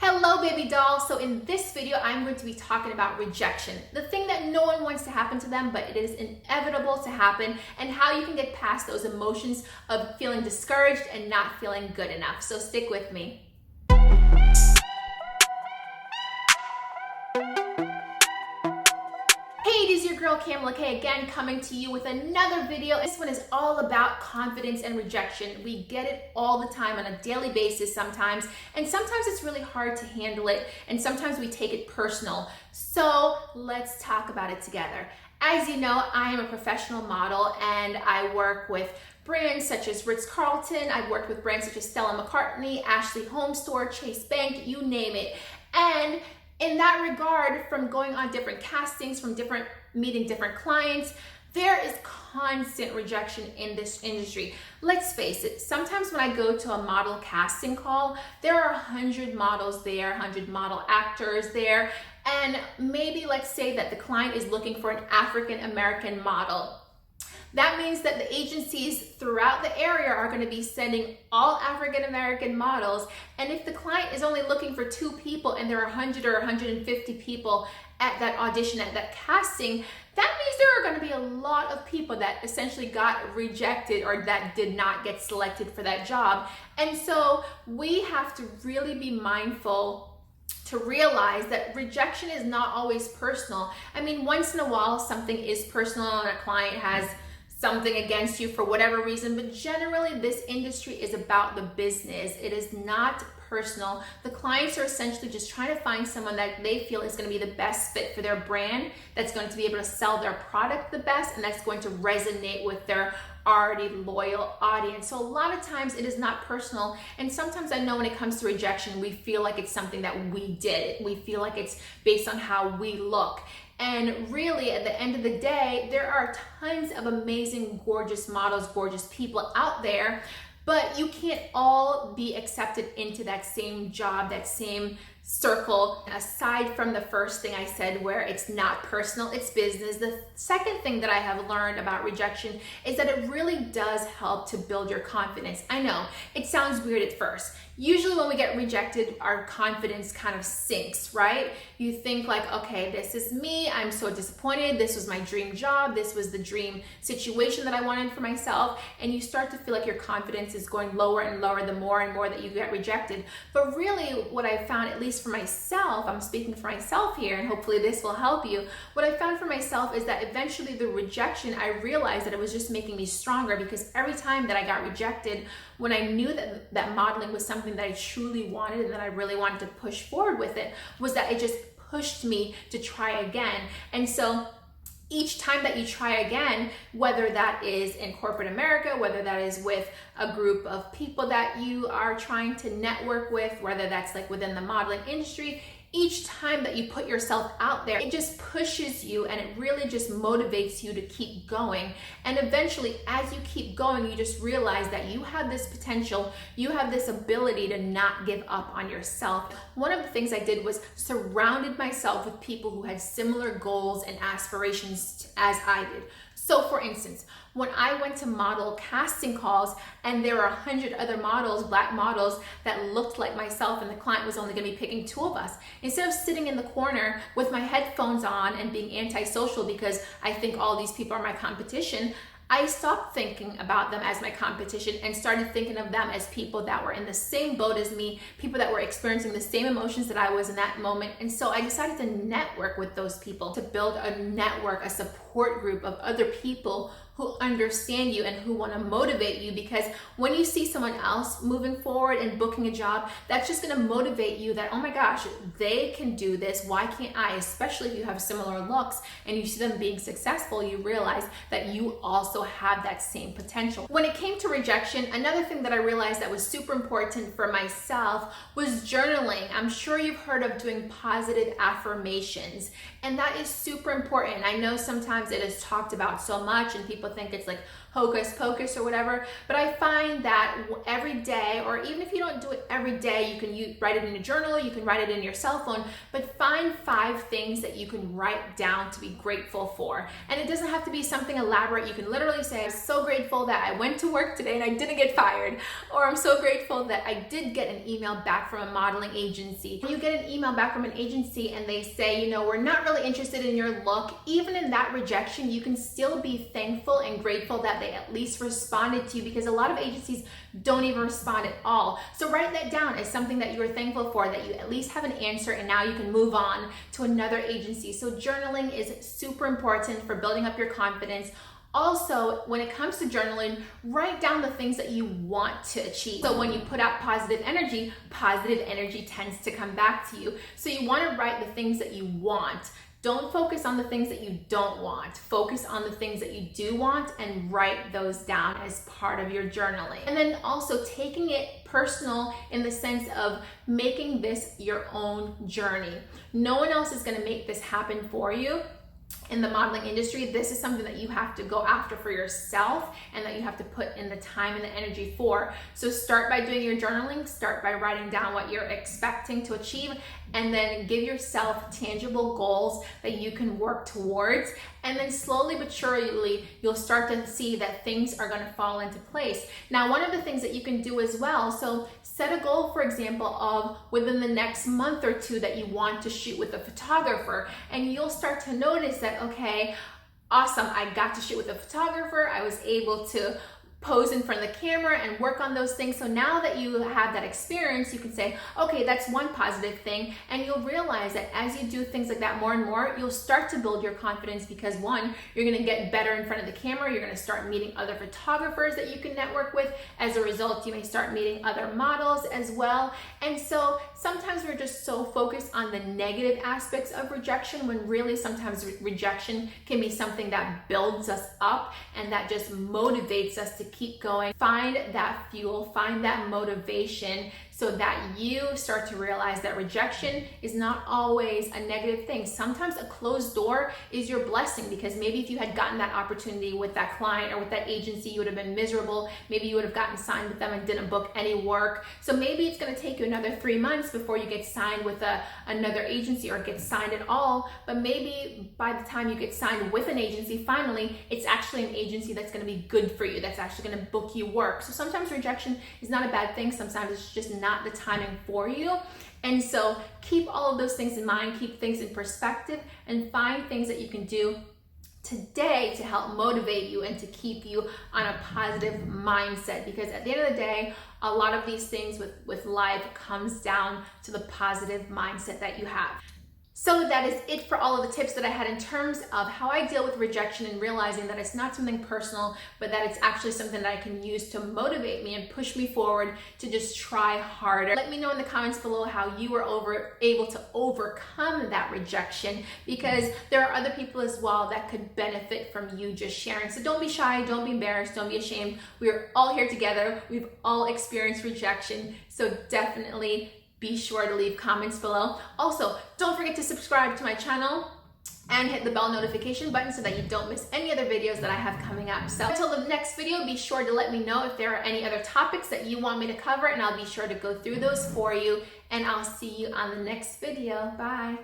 Hello baby doll. So in this video I'm going to be talking about rejection, the thing that no one wants to happen to them, but it is inevitable to happen, and how you can get past those emotions of feeling discouraged and not feeling good enough. So stick with me. Hey, it is your girl Kamla-Kay again, coming to you with another video. This one is all about confidence and rejection. We get it all the time on a daily basis sometimes, and sometimes it's really hard to handle it, and sometimes we take it personal. So let's talk about it together. As you know, I am a professional model and I work with brands such as Ritz-Carlton. I've worked with brands such as Stella McCartney, Ashley Home Store, Chase Bank, you name it. And in that regard, from going on different castings, from meeting different clients, there is constant rejection in this industry. Let's face it, sometimes when I go to a model casting call, there are 100 models there, 100 model actors there, and maybe let's say that the client is looking for an African American model. That means that the agencies throughout the area are going to be sending all African American models. And if the client is only looking for 2 people and there are 100 or 150 people at that audition, at that casting, that means there are going to be a lot of people that essentially got rejected or that did not get selected for that job. And so we have to really be mindful to realize that rejection is not always personal. I mean, once in a while something is personal and a client has something against you for whatever reason, but generally this industry is about the business. It is not personal. The clients are essentially just trying to find someone that they feel is going to be the best fit for their brand, that's going to be able to sell their product the best, and that's going to resonate with their already loyal audience. So a lot of times it is not personal, and sometimes I know when it comes to rejection, we feel like it's something that we did. We feel like it's based on how we look. And really, at the end of the day, there are tons of amazing, gorgeous models, gorgeous people out there, but you can't all be accepted into that same job, that same circle. Aside from the first thing I said, where it's not personal, it's business, the second thing that I have learned about rejection is that it really does help to build your confidence. I know, it sounds weird at first. Usually when we get rejected, our confidence kind of sinks, right? You think like, okay, this is me, I'm so disappointed, this was my dream job, this was the dream situation that I wanted for myself, and you start to feel like your confidence is going lower and lower the more and more that you get rejected. But really what I found, at least for myself, I'm speaking for myself here, and hopefully this will help you. What I found for myself is that eventually the rejection, I realized that it was just making me stronger, because every time that I got rejected, when I knew that modeling was something that I truly wanted and that I really wanted to push forward with it, was that it just pushed me to try again. And so each time that you try again, whether that is in corporate America, whether that is with a group of people that you are trying to network with, whether that's like within the modeling industry, each time that you put yourself out there, it just pushes you and it really just motivates you to keep going. And eventually, as you keep going, you just realize that you have this potential, you have this ability to not give up on yourself. One of the things I did was surrounded myself with people who had similar goals and aspirations as I did. So for instance, when I went to model casting calls and there were 100 other models, black models, that looked like myself, and the client was only going to be picking 2 of us, instead of sitting in the corner with my headphones on and being antisocial because I think all these people are my competition, I stopped thinking about them as my competition and started thinking of them as people that were in the same boat as me, people that were experiencing the same emotions that I was in that moment. And so I decided to network with those people, to build a network, a support group of other people who understand you and who want to motivate you, because when you see someone else moving forward and booking a job, that's just going to motivate you that, oh my gosh, they can do this, why can't I? Especially if you have similar looks and you see them being successful, you realize that you also have that same potential. When it came to rejection, another thing that I realized that was super important for myself was journaling. I'm sure you've heard of doing positive affirmations, and that is super important. I know sometimes it is talked about so much and people think it's like hocus pocus or whatever, but I find that every day, or even if you don't do it every day, you can write it in a journal, you can write it in your cell phone, but find 5 things that you can write down to be grateful for. And it doesn't have to be something elaborate. You can literally say, I'm so grateful that I went to work today and I didn't get fired, or I'm so grateful that I did get an email back from a modeling agency. When you get an email back from an agency and they say, you know, we're not really interested in your look, even in that rejection, you can still be thankful and grateful that they at least responded to you, because a lot of agencies don't even respond at all. So write that down as something that you are thankful for, that you at least have an answer and now you can move on to another agency. So journaling is super important for building up your confidence. Also, when it comes to journaling, write down the things that you want to achieve. So when you put out positive energy tends to come back to you. So you want to write the things that you want. Don't focus on the things that you don't want. Focus on the things that you do want and write those down as part of your journaling. And then also taking it personal in the sense of making this your own journey. No one else is going to make this happen for you. In the modeling industry, this is something that you have to go after for yourself and that you have to put in the time and the energy for. So start by doing your journaling, start by writing down what you're expecting to achieve, and then give yourself tangible goals that you can work towards. And then slowly but surely, you'll start to see that things are going to fall into place. Now, one of the things that you can do as well, so set a goal, for example, of within the next month or 2 that you want to shoot with a photographer, and you'll start to notice that, okay, awesome, I got to shoot with a photographer, I was able to pose in front of the camera and work on those things. So now that you have that experience, you can say, okay, that's one positive thing. And you'll realize that as you do things like that more and more, you'll start to build your confidence, because 1, you're going to get better in front of the camera. You're going to start meeting other photographers that you can network with. As a result, you may start meeting other models as well. And so sometimes we're just so focused on the negative aspects of rejection, when really sometimes rejection can be something that builds us up and that just motivates us to keep going. Find that fuel, find that motivation, so that you start to realize that rejection is not always a negative thing. Sometimes a closed door is your blessing, because maybe if you had gotten that opportunity with that client or with that agency, you would have been miserable. Maybe you would have gotten signed with them and didn't book any work. So maybe it's going to take you another 3 months before you get signed with another agency or get signed at all. But maybe by the time you get signed with an agency, finally, it's actually an agency that's going to be good for you, that's actually going to book you work. So sometimes rejection is not a bad thing. Sometimes it's just not the timing for you. And so keep all of those things in mind, keep things in perspective, and find things that you can do today to help motivate you and to keep you on a positive mindset. Because at the end of the day, a lot of these things with life comes down to the positive mindset that you have. So that is it for all of the tips that I had in terms of how I deal with rejection, and realizing that it's not something personal, but that it's actually something that I can use to motivate me and push me forward to just try harder. Let me know in the comments below how you were able to overcome that rejection, because there are other people as well that could benefit from you just sharing. So don't be shy, don't be embarrassed, don't be ashamed. We are all here together. We've all experienced rejection. So definitely be sure to leave comments below. Also, don't forget to subscribe to my channel and hit the bell notification button so that you don't miss any other videos that I have coming up. So until the next video, be sure to let me know if there are any other topics that you want me to cover, and I'll be sure to go through those for you. And I'll see you on the next video. Bye.